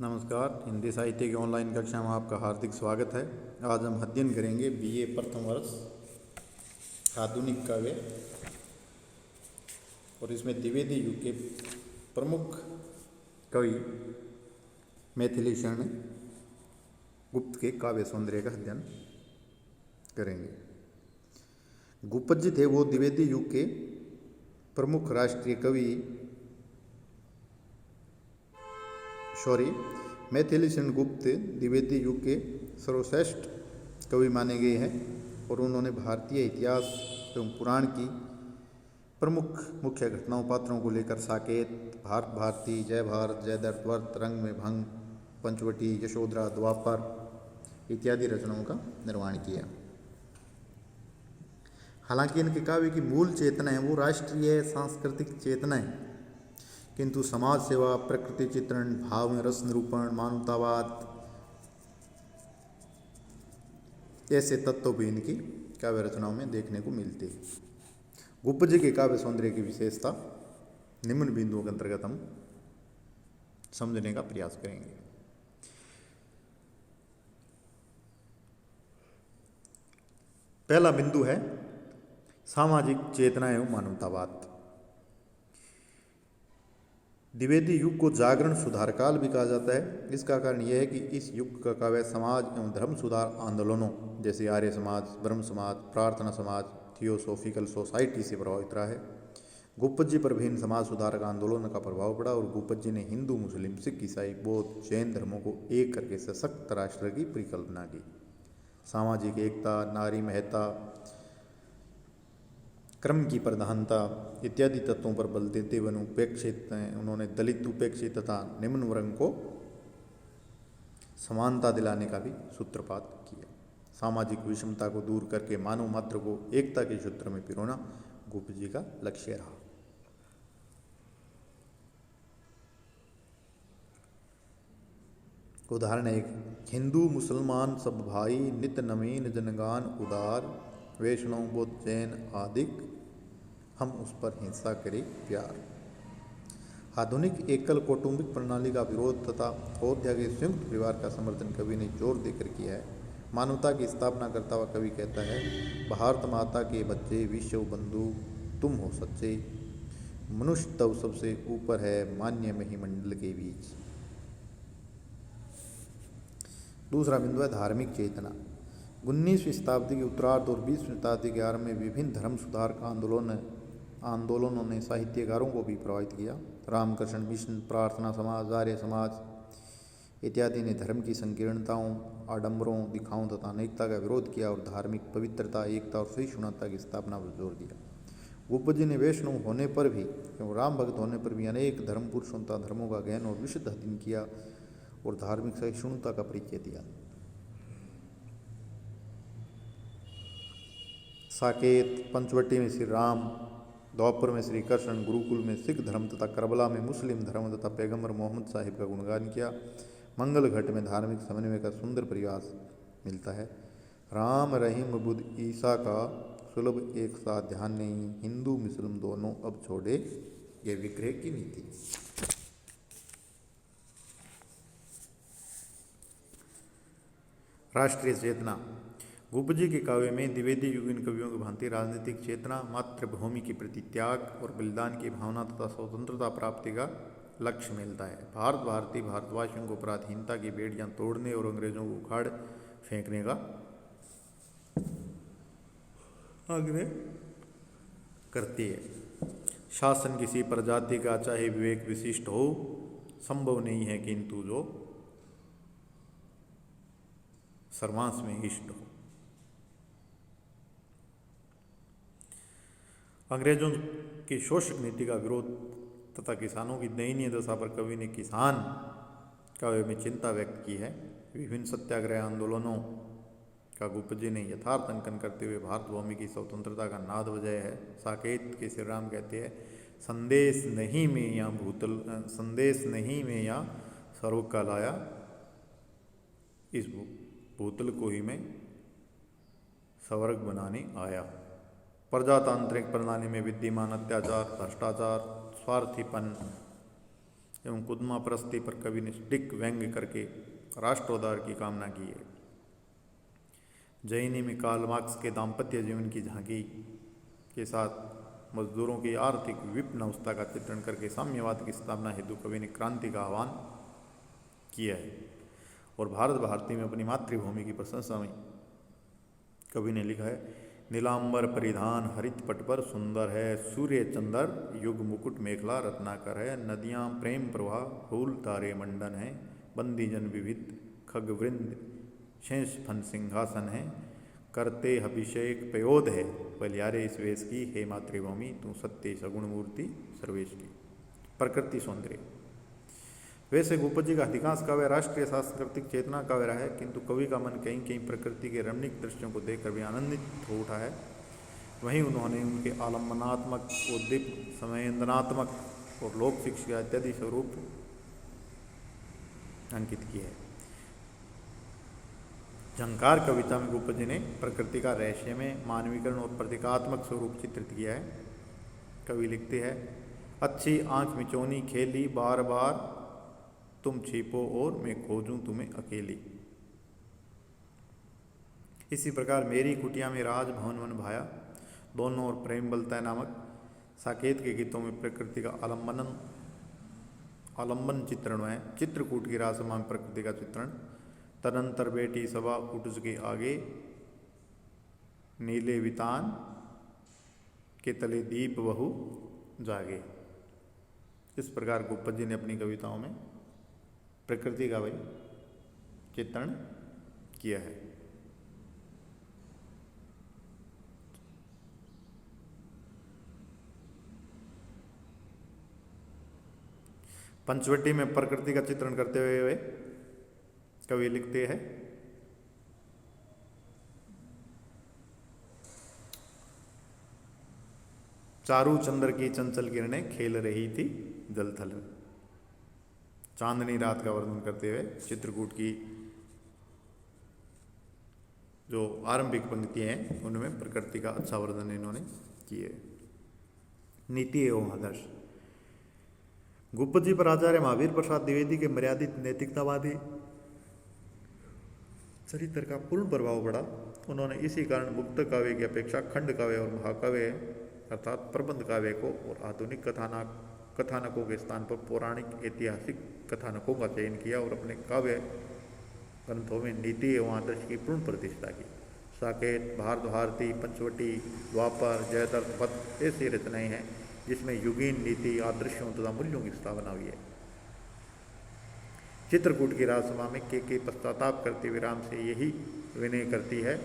नमस्कार। हिंदी साहित्य की ऑनलाइन कक्षा में आपका हार्दिक स्वागत है। आज हम अध्ययन करेंगे बीए प्रथम वर्ष आधुनिक काव्य और इसमें द्विवेदी युग के प्रमुख कवि मैथिली शरण गुप्त के काव्य सौंदर्य का अध्ययन करेंगे। गुप्त जी थे वो द्विवेदी युग के प्रमुख राष्ट्रीय कवि मैथिली शरण गुप्त द्विवेदी युग के सर्वश्रेष्ठ कवि माने गए हैं और उन्होंने भारतीय इतिहास एवं पुराण की प्रमुख मुख्य घटनाओं पात्रों को लेकर साकेत, भारत भारती, जय भारत, जय दर्पवर्त, रंग में भंग, पंचवटी, यशोधरा, द्वापर इत्यादि रचनाओं का निर्माण किया। हालांकि इनके काव्य की मूल चेतना है वो राष्ट्रीय सांस्कृतिक चेतना है, किंतु समाज सेवा, प्रकृति चित्रण, भाव में रस निरूपण, मानवतावाद ऐसे तत्व भी इनकी काव्य रचनाओं में देखने को मिलते हैं। गुप्त जी के काव्य सौंदर्य की विशेषता निम्न बिंदुओं के अंतर्गत हम समझने का प्रयास करेंगे। पहला बिंदु है सामाजिक चेतना एवं मानवतावाद। द्विवेदी युग को जागरण सुधार काल भी कहा जाता है। इसका कारण यह है कि इस युग का काव्य समाज एवं धर्म सुधार आंदोलनों जैसे आर्य समाज, ब्रह्म समाज, प्रार्थना समाज, थियोसॉफिकल सोसाइटी से प्रभावित रहा है। गुप्त जी पर भी समाज सुधारक आंदोलन का प्रभाव पड़ा और गुप्त जी ने हिंदू, मुस्लिम, सिख, ईसाई, बौद्ध, जैन धर्मों को एक करके सशक्त राष्ट्र की परिकल्पना की। सामाजिक एकता, नारी महत्ता, क्रम की प्रधानता इत्यादि तत्वों पर बल देते हुए उन्होंने दलित, उपेक्षित तथा निम्न वर्ग को समानता दिलाने का भी सूत्रपात किया। सामाजिक विषमता को दूर करके मानव मात्र को एकता के सूत्र में पिरोना गुप्त जी का लक्ष्य रहा। उदाहरण एक, हिंदू मुसलमान सब भाई, नित नवीन जनगान उदार, वैष्णव बौद्ध जैन आदिक, हम उस पर हिंसा करें प्यार। आधुनिक एकल कौटुंबिक प्रणाली का विरोध तथा अयोध्या के संयुक्त परिवार का समर्थन कवि ने जोर देकर किया है। मानवता की स्थापना करता हुआ कवि कहता है, भारत माता के बच्चे विश्व बंधु तुम हो सच्चे, मनुष्य तब सबसे ऊपर है मान्य महिमंडल के बीच। दूसरा बिंदु है धार्मिक चेतना। 19वीं शताब्दी के उत्तरार्ध और 20वीं शताब्दी के आरंभ में विभिन्न धर्म सुधार का आंदोलनों ने साहित्यकारों को भी प्रभावित किया। रामकृष्ण मिशन, प्रार्थना समाज, आर्य समाज इत्यादि ने धर्म की संकीर्णताओं, आडंबरों, दिखाओं तथा अनेकता का विरोध किया और धार्मिक पवित्रता, एकता और सहिष्णुता की स्थापना पर जोर दिया। गुप्त जी ने वैष्णव होने पर भी एवं राम भक्त होने पर भी अनेक धर्म पुरुषों तथा धर्मों का गहन और विशुद्ध अध्ययन किया और धार्मिक सहिष्णुता का परिचय दिया। साकेत, पंचवटी में श्री राम, द्वापर में श्री कृष्ण, गुरुकुल में सिख धर्म तथा करबला में मुस्लिम धर्म तथा पैगंबर मोहम्मद साहिब का गुणगान किया। मंगल घट में धार्मिक समन्वय का सुंदर प्रयास मिलता है। राम, रहीम, बुद्ध, ईसा का सुलभ एक साथ ध्यान नहीं, हिंदू मुस्लिम दोनों अब छोड़े ये विग्रह की नीति। राष्ट्रीय चेतना। गुप्त जी के काव्य में द्विवेदी युगीन कवियों की भांति राजनीतिक चेतना, मातृभूमि के प्रति त्याग और बलिदान की भावना तथा स्वतंत्रता प्राप्ति का लक्ष्य मिलता है। भारत भारती भारतवासियों को पराधीनता की बेड़ियां तोड़ने और अंग्रेजों को उखाड़ फेंकने का आग्रह करती है। शासन किसी प्रजाति का चाहे विवेक विशिष्ट हो संभव नहीं है, किंतु जो सर्वांश में इष्ट हो। अंग्रेजों की शोषक नीति का विरोध तथा किसानों की दयनीय दशा पर कवि ने किसान काव्य में चिंता व्यक्त की है। विभिन्न सत्याग्रह आंदोलनों का गुप्त जी ने यथार्थ अंकन करते हुए भारत भूमि की स्वतंत्रता का नाद बजाया है। साकेत के श्री राम कहते हैं, संदेश नहीं में या सर्व का लाया, इस भूतल को ही मैं स्वर्ग बनाने आया। प्रजातांत्रिक प्रणाली में विद्यमान अत्याचार, भ्रष्टाचार, स्वार्थीपन एवं कुदमा प्रस्ती पर कवि ने स्टिक व्यंग्य करके राष्ट्रोद्धार की कामना की है। जैनी में कार्ल मार्क्स के दाम्पत्य जीवन की झांकी के साथ मजदूरों की आर्थिक विपन्न अवस्था का चित्रण करके साम्यवाद की स्थापना हेतु कवि ने क्रांति का आह्वान किया है। और भारत भारती में अपनी मातृभूमि की प्रशंसा में कवि ने लिखा है, नीलांबर परिधान हरित पट पर सुंदर है, सूर्य चंद्र युग मुकुट मेखला रत्नाकर है, नदियाँ प्रेम प्रवाह फूल तारे मंडन है, बंदी जन विविध खग वृंद शेष फन सिंहासन है, करते अभिषेक पयोध है, बलियारे इस वेश की, हे मातृभूमि तू सत्य सगुण मूर्ति सर्वेश की। प्रकृति सौंदर्य। वैसे भूपत जी का अधिकांश काव्य राष्ट्रीय सांस्कृतिक चेतना काव्य रहा है, किंतु कवि का मन कहीं कहीं प्रकृति के रमणीक दृश्यों को देखकर भी आनंदित हो उठा है। वहीं उन्होंने उनके आलम्बनात्मक, उद्दीप, संवेदनात्मक और लोक शिक्षा इत्यादि स्वरूप अंकित किए हैं। झंकार कविता में भूपत जी ने प्रकृति का रहस्य में मानवीकरण और प्रतीकात्मक स्वरूप चित्रित किया है। कवि लिखते हैं, अच्छी आंख मिचौनी खेली बार बार, तुम छिपो और मैं खोजूं तुम्हें अकेली। इसी प्रकार मेरी कुटिया में राज भवन मन भाया, दोनों और प्रेम बलता नामक साकेत के गीतों में प्रकृति का आलम्बन चित्रण है। चित्रकूट की रासमा में प्रकृति का चित्रण, तदंतर बेटी सभा उठज के आगे, नीले वितान के तले दीप बहु जागे। इस प्रकार भूपत जी ने अपनी कविताओं में प्रकृति का भाई चित्रण किया है। पंचवटी में प्रकृति का चित्रण करते हुए वे कवि लिखते हैं, चारू चंद्र की चंचल किरणें खेल रही थी जलथल में। चांदनी रात का वर्णन करते हुए चित्रकूट की जो आरंभिक पंक्तियां हैं उनमें प्रकृति का अच्छा वर्णन इन्होंने किए। नीति एवं आदर्श। भूपत जी पर आचार्य महावीर प्रसाद द्विवेदी के मर्यादित नैतिकतावादी चरित्र का पूर्ण प्रभाव पड़ा। उन्होंने इसी कारण मुक्त काव्य की अपेक्षा खंड काव्य और महाकाव्य अर्थात प्रबंध काव्य को और आधुनिक कथानकों के स्थान पर पौराणिक ऐतिहासिक कथानकों का चयन किया और अपने काव्य ग्रंथों में नीति एवं आदर्श की पूर्ण प्रतिष्ठा की। साकेत, भारत भारती, पंचवटी, द्वापर, जयद्रथ, वध ऐसी रचनाएं हैं जिसमें युगीन नीति, आदर्शों तथा मूल्यों की स्थापना हुई है। चित्रकूट की राजसभा में के पश्चाताप करते विराम से यही विनय करती है,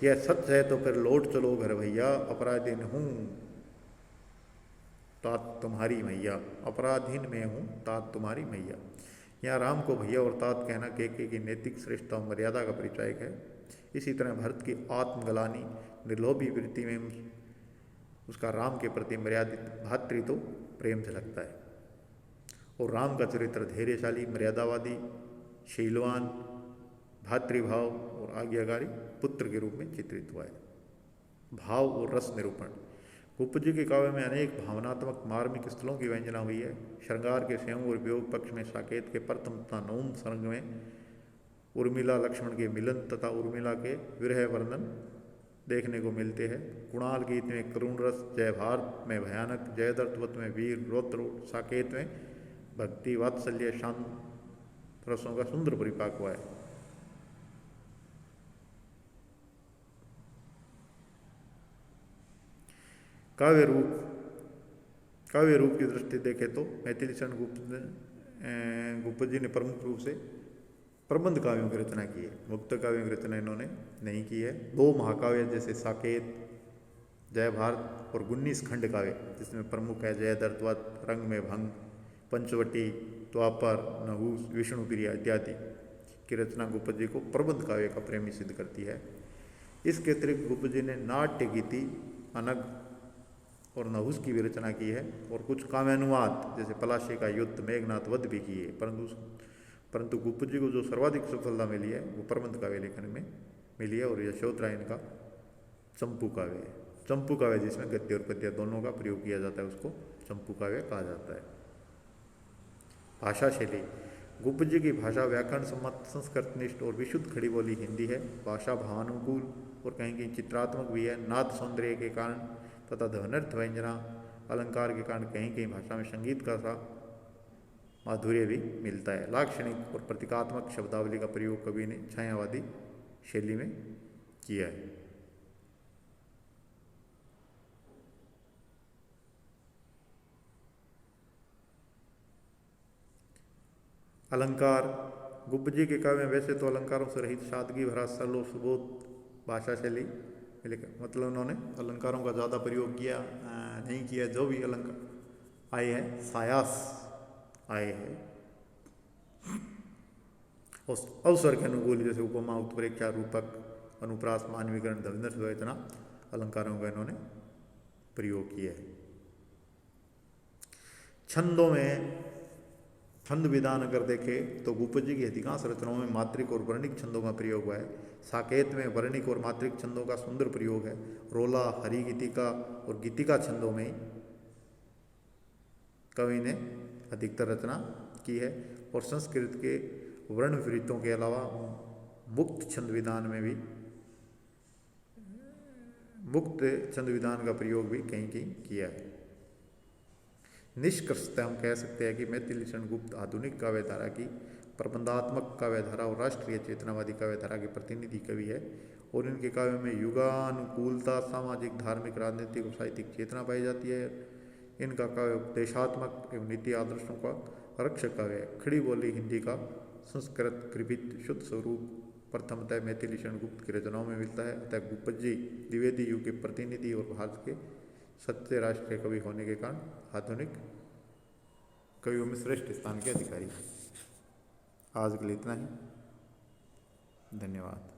यह सच है तो फिर लौट चलो घर भैया, अपराधीन हूँ तात तुम्हारी मैया, अपराधीन में हूँ तात तुम्हारी मैया। यहाँ राम को भैया और तात कहना के की नैतिक श्रेष्ठता और मर्यादा का परिचायक है। इसी तरह भरत की आत्मगलानी निर्लोभी वृत्ति में उसका राम के प्रति मर्यादित भातृत्व प्रेम झलकता है। और राम का चरित्र धैर्यशाली, मर्यादावादी, शीलवान, भातृभाव और आज्ञाकारी पुत्र के रूप में चित्रित हुआ है। भाव और रस निरूपण। भूपत जी के काव्य में अनेक भावनात्मक मार्मिक स्थलों की व्यंजना हुई है। श्रृंगार के संयोग और वियोग पक्ष में साकेत के प्रथम तथा नवम सर्ग में उर्मिला लक्ष्मण के मिलन तथा उर्मिला के विरह वर्णन देखने को मिलते हैं। कुणाल गीत में करुण रस, जय भारत में भयानक, जयद्रथ में वीर रौद्र, साकेत में भक्ति वात्सल्य शांत रसों का सुंदर परिपाक हुआ है। काव्य रूप की दृष्टि देखें तो मैथिली शरण भूपत जी ने प्रमुख रूप से प्रबंध काव्यों की रचना की है। मुक्त काव्यों की रचना इन्होंने नहीं की है। दो महाकाव्य जैसे साकेत, जय भारत और 19 खंड काव्य जिसमें प्रमुख है जयद्रथ वध, रंग में भंग, पंचवटी, द्वापर, नहुस, विष्णुप्रिया इत्यादि की रचना भूपत जी को प्रबंध काव्य का प्रेमी सिद्ध करती है। इसके अतिरिक्त भूपत जी ने नाट्य गीति, अनग और नहुस की भी रचना की है और कुछ काव्यानुवाद जैसे पलाशी का युद्ध, मेघनाथ वध भी किए। परंतु भूपत जी को जो सर्वाधिक सफलता मिली है वो प्रबंध काव्य लेखन में मिली है और यशोधरा इनका चंपू काव्य है। चंपू काव्य जिसमें गद्य और पद्य दोनों का प्रयोग किया जाता है उसको चंपू काव्य कहा जाता है। भाषा शैली। गुप्त जी की भाषा व्याकरण सम्मत, संस्कृतनिष्ठ और विशुद्ध खड़ी बोली हिंदी है। भाषा भावानुकूल और कहीं कहीं चित्रात्मक भी है। नाद सौंदर्य के कारण तथा ध्वन्यर्थ व्यंजना अलंकार के कारण कहीं कहीं भाषा में संगीत का सा माधुर्य भी मिलता है। लाक्षणिक और प्रतीकात्मक शब्दावली का प्रयोग कवि ने छायावादी शैली में किया है। अलंकार। गुप्त जी के काव्य में वैसे तो अलंकारों से रहित सादगी भरा सरल और सुबोध भाषा शैली, लेकिन मतलब उन्होंने अलंकारों का ज़्यादा प्रयोग किया नहीं किया। जो भी अलंकार आए हैं सायास आए हैं उस अवसर के अनुकूल, जैसे उपमा, उत्प्रेक्षा, रूपक, अनुप्रास, मानवीकरण, धवनर्थ, इतना अलंकारों का इन्होंने प्रयोग किया है। छंदों में छंद विधान अगर देखें तो गुप्त जी की अधिकांश रचनाओं में मात्रिक और वर्णिक छंदों का प्रयोग हुआ है। साकेत में वर्णिक और मात्रिक छंदों का सुंदर प्रयोग है। रोला, हरि गीतिका और गीतिका छंदों में कवि ने अधिकतर रचना की है। और संस्कृत के वर्ण विपरीतों के अलावा मुक्त छंद विधान में भी मुक्त छंद विधान का प्रयोग भी कहीं कहीं किया है। निष्कर्षतः हम कह सकते हैं कि मैथिली शरण गुप्त आधुनिक काव्यधारा की प्रबंधात्मक काव्यधारा और राष्ट्रीय चेतनावादी काव्यधारा के प्रतिनिधि कवि है। और इनके काव्य में युगानुकूलता, सामाजिक, धार्मिक, राजनीतिक और साहित्यिक चेतना पाई जाती है। इनका काव्य उपदेशात्मक एवं नीति आदर्शों का रक्षक काव्य है। खड़ी बोली हिंदी का संस्कृत कृपित शुद्ध स्वरूप प्रथमतः मैथिली शरण गुप्त की रचनाओं में मिलता है। अतः गुप्त जी द्विवेदी युग के प्रतिनिधि और भारत के सच्चे राष्ट्रीय कवि होने के कारण आधुनिक कवियों में श्रेष्ठ स्थान के अधिकारी। आज के लिए इतना ही। धन्यवाद।